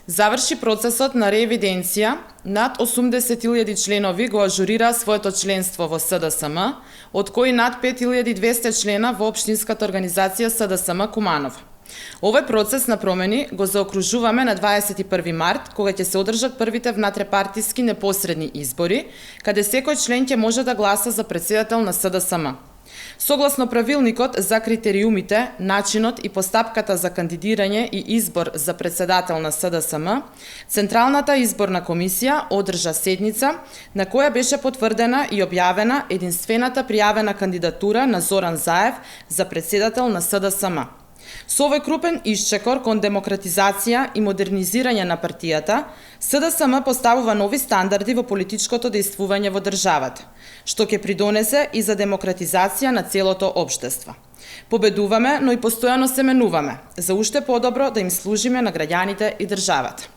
Заврши процесот на реевиденција, над 80.000 членови го ажурираа своето членство во СДСМ, од кои над 5.200 члена во Општинската организација СДСМ Куманово. Овој процес на промени го заокружуваме на 21 март, кога ќе се одржат првите внатрепартиски непосредни избори, каде секој член ќе може да гласа за претседател на СДСМ. Согласно правилникот за критериумите, начинот и постапката за кандидирање и избор за претседател на СДСМ, Централната изборна комисија одржа седница на која беше потврдена и објавена единствената пријавена кандидатура на Зоран Заев за претседател на СДСМ. Со овој крупен исчекор кон демократизација и модернизирање на партијата, СДСМ поставува нови стандарди во политичкото дејствување во државата, што ќе придонесе и за демократизација на целото општество. Победуваме, но и постојано се менуваме, за уште подобро да им служиме на граѓаните и државата.